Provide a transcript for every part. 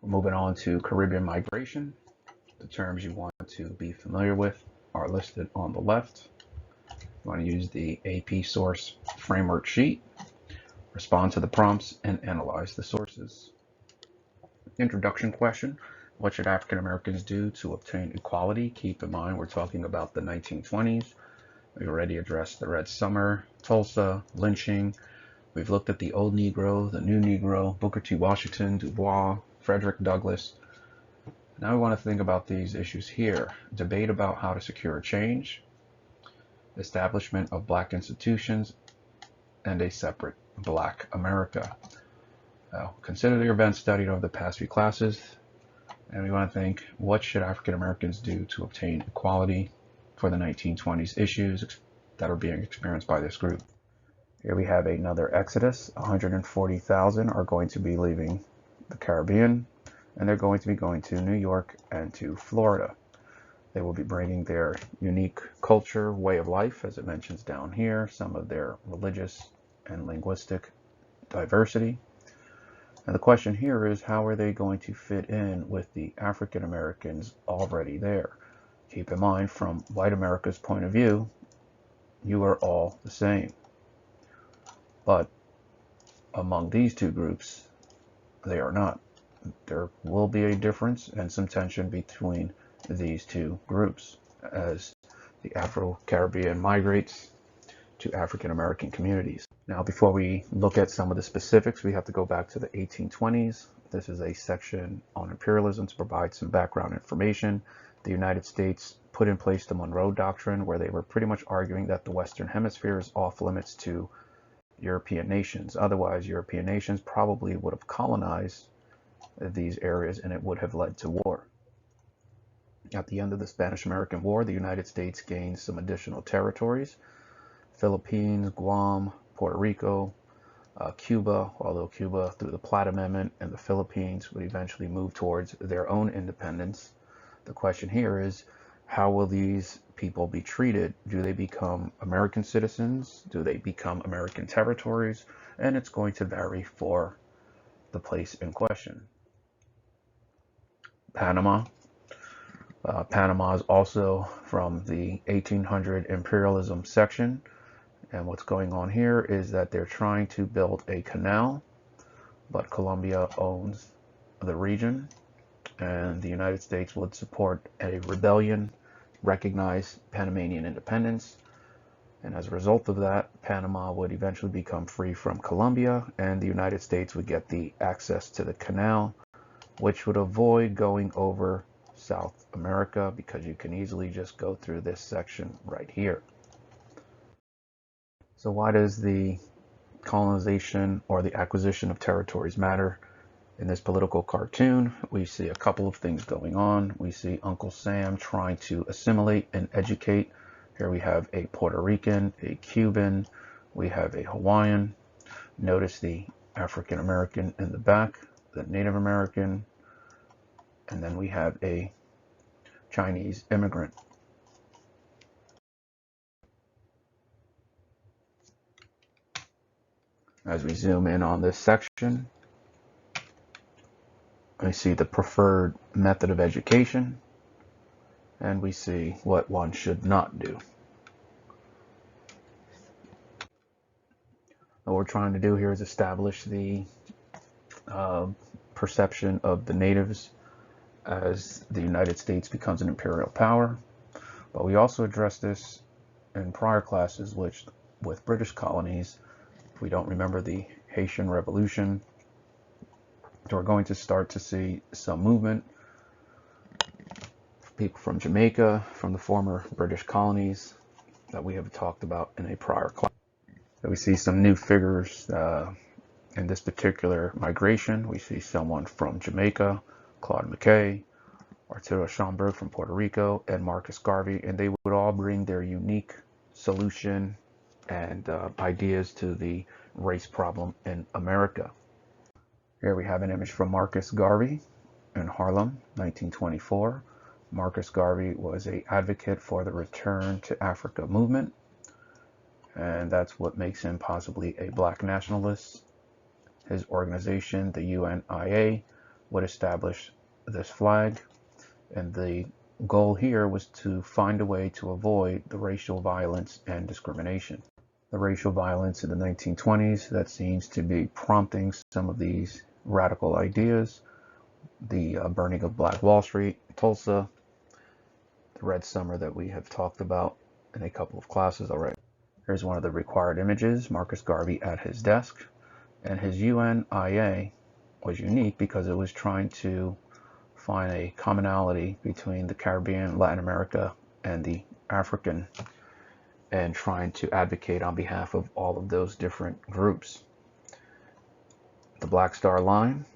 Moving on to Caribbean migration. The terms you want to be familiar with are listed on the left. You want to use the AP source framework sheet, respond to the prompts, and analyze the sources. Introduction question: what should African Americans do to obtain equality? Keep in mind we're talking about the 1920s. We already addressed the Red Summer, Tulsa, lynching. We've looked at the Old Negro, the New Negro, Booker T. Washington, Du Bois, Frederick Douglass. Now we want to think about these issues here. Debate about how to secure change, establishment of Black institutions, and a separate Black America. Now, consider the events studied over the past few classes, and we want to think, what should African Americans do to obtain equality for the 1920s issues that are being experienced by this group? Here we have another exodus. 140,000 are going to be leaving the Caribbean, and they're going to be going to New York and to Florida. They will be bringing their unique culture, way of life, as it mentions down here, some of their religious and linguistic diversity. And the question here is, how are they going to fit in with the African Americans already there? Keep in mind, from white America's point of view, you are all the same. But among these two groups, they are not. There will be a difference and some tension between these two groups as the Afro-Caribbean migrates to African American communities. Now, before we look at some of the specifics, we have to go back to the 1820s. This is a section on imperialism to provide some background information. The United States put in place the Monroe Doctrine, where they were pretty much arguing that the Western Hemisphere is off limits to European nations. Otherwise, European nations probably would have colonized these areas and it would have led to war. At the end of the Spanish-American War, the United States gained some additional territories: Philippines, Guam, Puerto Rico, Cuba, although Cuba, through the Platt Amendment, and the Philippines would eventually move towards their own independence. The question here is, how will these people be treated? Do they become American citizens? Do they become American territories? And it's going to vary for the place in question. Panama. Panama is also from the 1800 imperialism section. And what's going on here is that they're trying to build a canal, but Colombia owns the region, and the United States would support a rebellion, recognize Panamanian independence, and as a result of that, Panama would eventually become free from Colombia, and the United States would get the access to the canal, which would avoid going over South America, because you can easily just go through this section right here. So why does the colonization or the acquisition of territories matter? In this political cartoon, we see a couple of things going on. We see Uncle Sam trying to assimilate and educate. Here we have a Puerto Rican, a Cuban, we have a Hawaiian. Notice the African American in the back, the Native American, and then we have a Chinese immigrant. As we zoom in on this section, we see the preferred method of education, and we see what one should not do. What we're trying to do here is establish the perception of the natives as the United States becomes an imperial power. But we also addressed this in prior classes with British colonies. If we don't remember the Haitian Revolution, we're going to start to see some movement. People from Jamaica, from the former British colonies that we have talked about in a prior class. So we see some new figures in this particular migration. We see someone from Jamaica, Claude McKay, Arturo Schomburg from Puerto Rico, and Marcus Garvey, and they would all bring their unique solution and ideas to the race problem in America. Here we have an image from Marcus Garvey in Harlem, 1924. Marcus Garvey was an advocate for the Return to Africa movement, and that's what makes him possibly a black nationalist. His organization, the UNIA, would establish this flag, and the goal here was to find a way to avoid the racial violence and discrimination. The racial violence in the 1920s that seems to be prompting some of these radical ideas, the burning of Black Wall Street, Tulsa, the Red Summer that we have talked about in a couple of classes already. Here's one of the required images, Marcus Garvey at his desk, and his UNIA was unique because it was trying to find a commonality between the Caribbean, Latin America, and the African, and trying to advocate on behalf of all of those different groups. The Black Star Line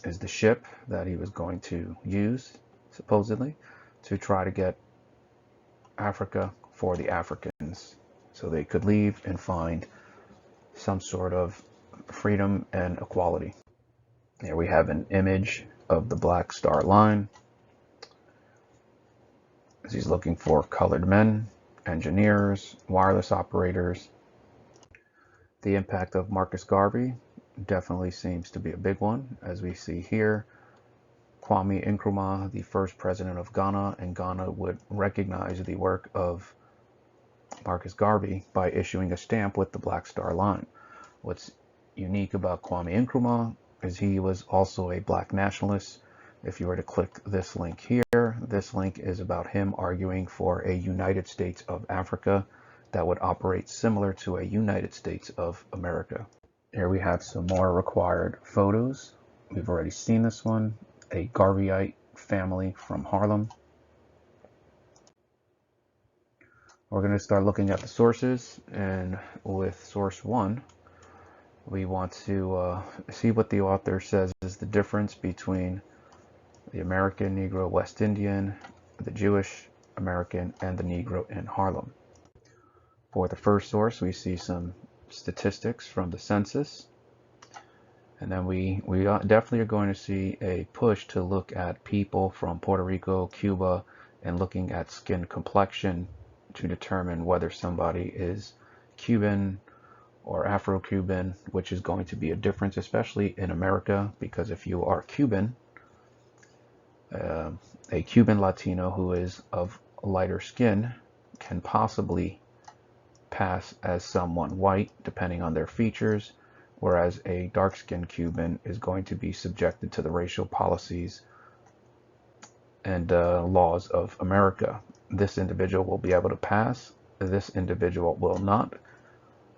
is the ship that he was going to use, supposedly, to try to get Africa for the Africans, so they could leave and find some sort of freedom and equality. Here we have an image of the Black Star Line as he's looking for colored men, engineers, wireless operators. The impact of Marcus Garvey definitely seems to be a big one, as we see here. Kwame Nkrumah, the first president of Ghana, and Ghana would recognize the work of Marcus Garvey by issuing a stamp with the Black Star Line. What's unique about Kwame Nkrumah is he was also a black nationalist. If you were to click this link here, this link is about him arguing for a United States of Africa that would operate similar to a United States of America. Here we have some more required photos. We've already seen this one, a Garveyite family from Harlem. We're going to start looking at the sources, and with source 1, we want to see what the author says is the difference between the American Negro West Indian, the Jewish American, and the Negro in Harlem. For the first source, we see some statistics from the census, and then we definitely are going to see a push to look at people from Puerto Rico, Cuba, and looking at skin complexion to determine whether somebody is Cuban or Afro-Cuban, which is going to be a difference, especially in America, because if you are Cuban, a Cuban Latino who is of lighter skin can possibly pass as someone white, depending on their features, whereas a dark-skinned Cuban is going to be subjected to the racial policies and laws of America. This individual will be able to pass, this individual will not.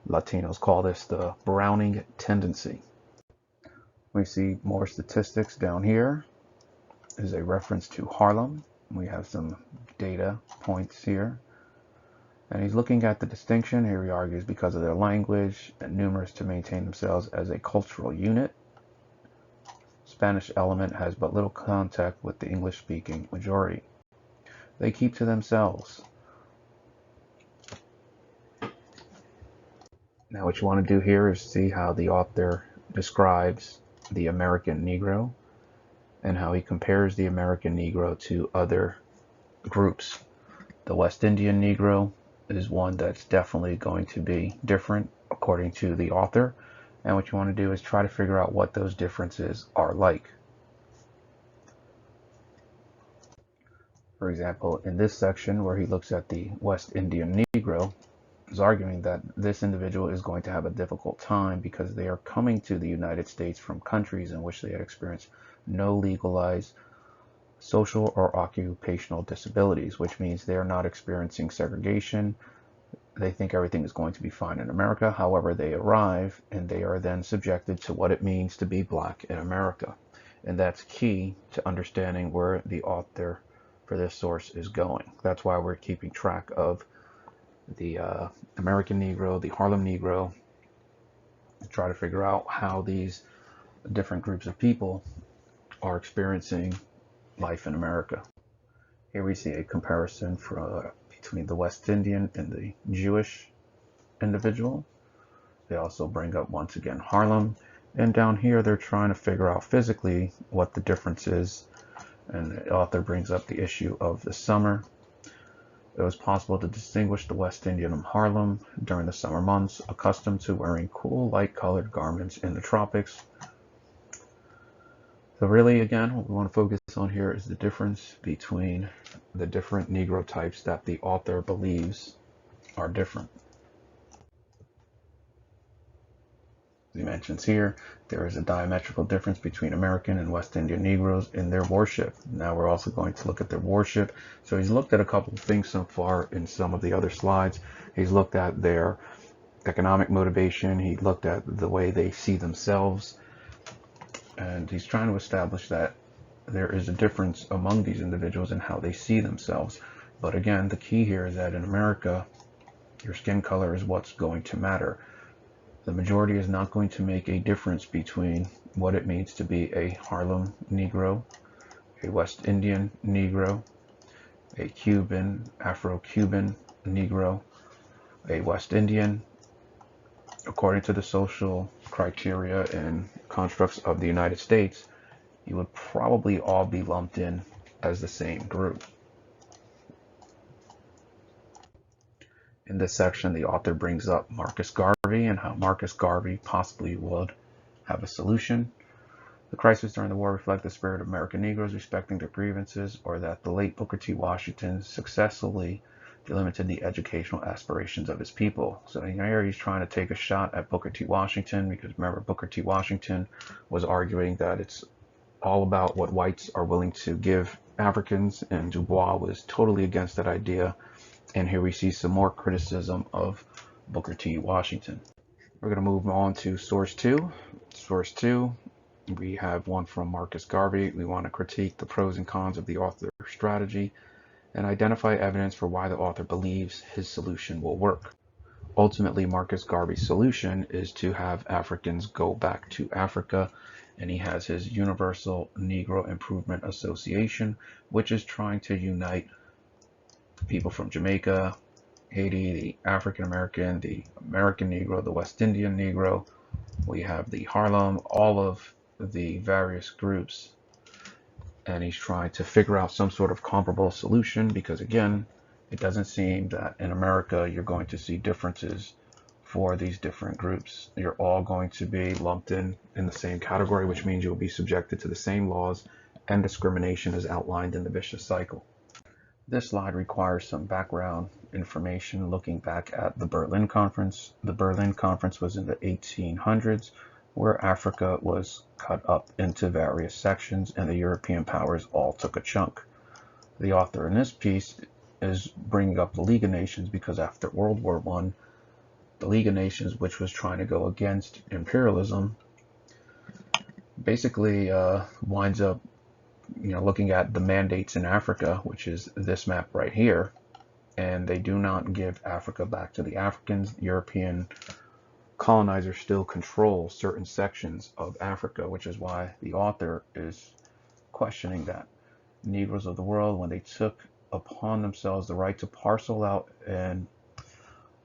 Latinos call this the Browning tendency. We see more statistics down here. This is a reference to Harlem. We have some data points here. And he's looking at the distinction. Here he argues because of their language and numerous to maintain themselves as a cultural unit. Spanish element has but little contact with the English-speaking majority. They keep to themselves. Now what you want to do here is see how the author describes the American Negro and how he compares the American Negro to other groups. The West Indian Negro is one that's definitely going to be different according to the author, and what you want to do is try to figure out what those differences are like. For example, in this section where he looks at the West Indian Negro, is arguing that this individual is going to have a difficult time because they are coming to the United States from countries in which they had experienced no legalized social or occupational disabilities, which means they are not experiencing segregation. They think everything is going to be fine in America. However, they arrive and they are then subjected to what it means to be black in America. And that's key to understanding where the author for this source is going. That's why we're keeping track of the American Negro, the Harlem Negro, try to figure out how these different groups of people are experiencing life in America. Here we see a comparison between the West Indian and the Jewish individual. They also bring up once again Harlem, and down here they're trying to figure out physically what the difference is, and the author brings up the issue of the summer. It was possible to distinguish the West Indian of Harlem during the summer months, accustomed to wearing cool, light-colored garments in the tropics. So really, again, what we want to focus on here is the difference between the different Negro types that the author believes are different. As he mentions here, there is a diametrical difference between American and West Indian Negroes in their worship. Now we're also going to look at their worship. So he's looked at a couple of things so far in some of the other slides. He's looked at their economic motivation. He looked at the way they see themselves. And he's trying to establish that there is a difference among these individuals in how they see themselves. But again, the key here is that in America, your skin color is what's going to matter. The majority is not going to make a difference between what it means to be a Harlem Negro, a West Indian Negro, a Cuban, Afro-Cuban Negro, a West Indian. According to the social criteria and constructs of the United States, you would probably all be lumped in as the same group. In this section, the author brings up Marcus Garvey and how Marcus Garvey possibly would have a solution. The crisis during the war reflect the spirit of American Negroes respecting their grievances, or that the late Booker T. Washington successfully delimited the educational aspirations of his people. So here he's trying to take a shot at Booker T. Washington, because remember, Booker T. Washington was arguing that it's all about what whites are willing to give Africans, and Du Bois was totally against that idea. And here we see some more criticism of Booker T. Washington. We're going to move on to source 2. Source 2, we have one from Marcus Garvey. We want to critique the pros and cons of the author's strategy and identify evidence for why the author believes his solution will work. Ultimately, Marcus Garvey's solution is to have Africans go back to Africa, and he has his Universal Negro Improvement Association, which is trying to unite people from Jamaica, Haiti, the African American, the American Negro, the West Indian Negro. We have the Harlem, all of the various groups. And he's trying to figure out some sort of comparable solution, because again, it doesn't seem that in America you're going to see differences for these different groups. You're all going to be lumped in the same category, which means you'll be subjected to the same laws and discrimination as outlined in the vicious cycle. This slide requires some background information looking back at the Berlin Conference. The Berlin Conference was in the 1800s, where Africa was cut up into various sections and the European powers all took a chunk. The author in this piece is bringing up the League of Nations because after World War I, the League of Nations, which was trying to go against imperialism, basically winds up looking at the mandates in Africa, which is this map right here, and they do not give Africa back to the Africans. European colonizers still control certain sections of Africa, which is why the author is questioning that. Negroes of the world, when they took upon themselves the right to parcel out and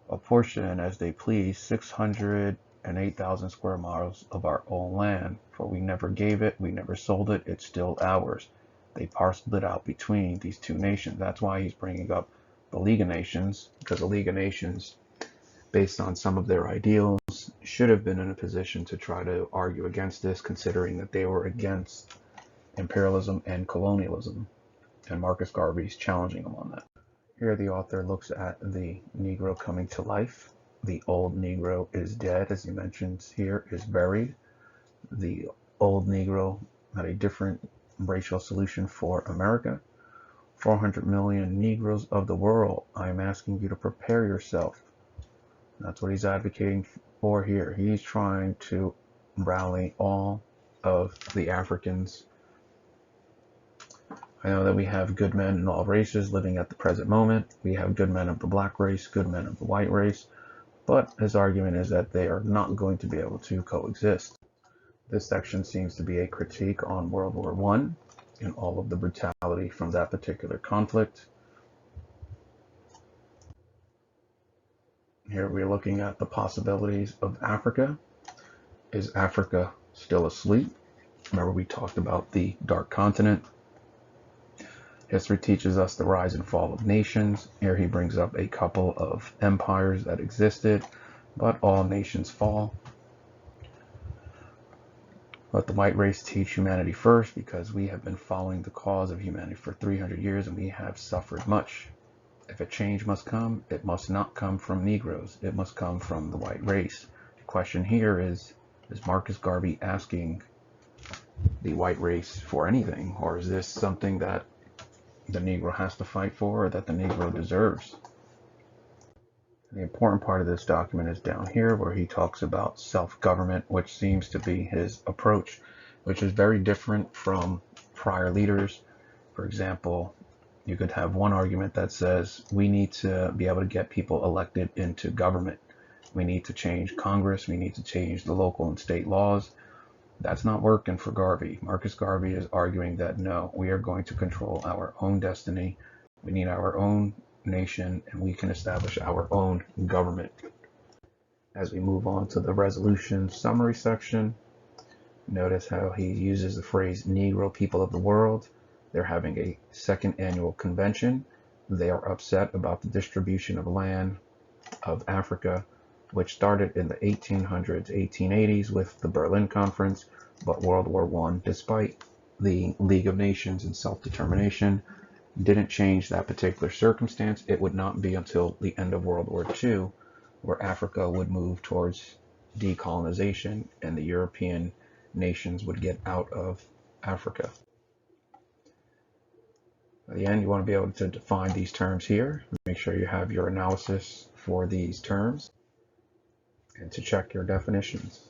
apportion as they please 608,000 square miles of our own land, for we never gave it, we never sold it, it's still ours. They parceled it out between these two nations. That's why he's bringing up the League of Nations, because the League of Nations, based on some of their ideals, should have been in a position to try to argue against this, considering that they were against imperialism and colonialism, and Marcus Garvey's challenging them on that. Here the author looks at the Negro coming to life. The old Negro is dead, as he mentions here, is buried. The old Negro had a different racial solution for America. 400 million Negroes of the world, I am asking you to prepare yourself. That's what he's advocating for here. He's trying to rally all of the Africans. I know that we have good men in all races living at the present moment. We have good men of the black race, good men of the white race. But his argument is that they are not going to be able to coexist. This section seems to be a critique on World War I and all of the brutality from that particular conflict. Here we're looking at the possibilities of Africa. Is Africa still asleep? Remember, we talked about the Dark Continent. History teaches us the rise and fall of nations. Here he brings up a couple of empires that existed, but all nations fall. Let the white race teach humanity first, because we have been following the cause of humanity for 300 years and we have suffered much. If a change must come, it must not come from Negroes. It must come from the white race. The question here is Marcus Garvey asking the white race for anything, or is this something that the Negro has to fight for, or that the Negro deserves? The important part of this document is down here, where he talks about self-government, which seems to be his approach, which is very different from prior leaders. For example, you could have one argument that says we need to be able to get people elected into government. We need to change Congress. We need to change the local and state laws. That's not working for Garvey. Marcus Garvey is arguing that no, we are going to control our own destiny. We need our own nation, and we can establish our own government. As we move on to the resolution summary section, notice how he uses the phrase Negro people of the world. They're having a second annual convention. They are upset about the distribution of land of Africa, which started in the 1800s, 1880s with the Berlin Conference, but World War I, despite the League of Nations and self-determination, didn't change that particular circumstance. It would not be until the end of World War II where Africa would move towards decolonization and the European nations would get out of Africa. At the end, you want to be able to define these terms here. Make sure you have your analysis for these terms and to check your definitions.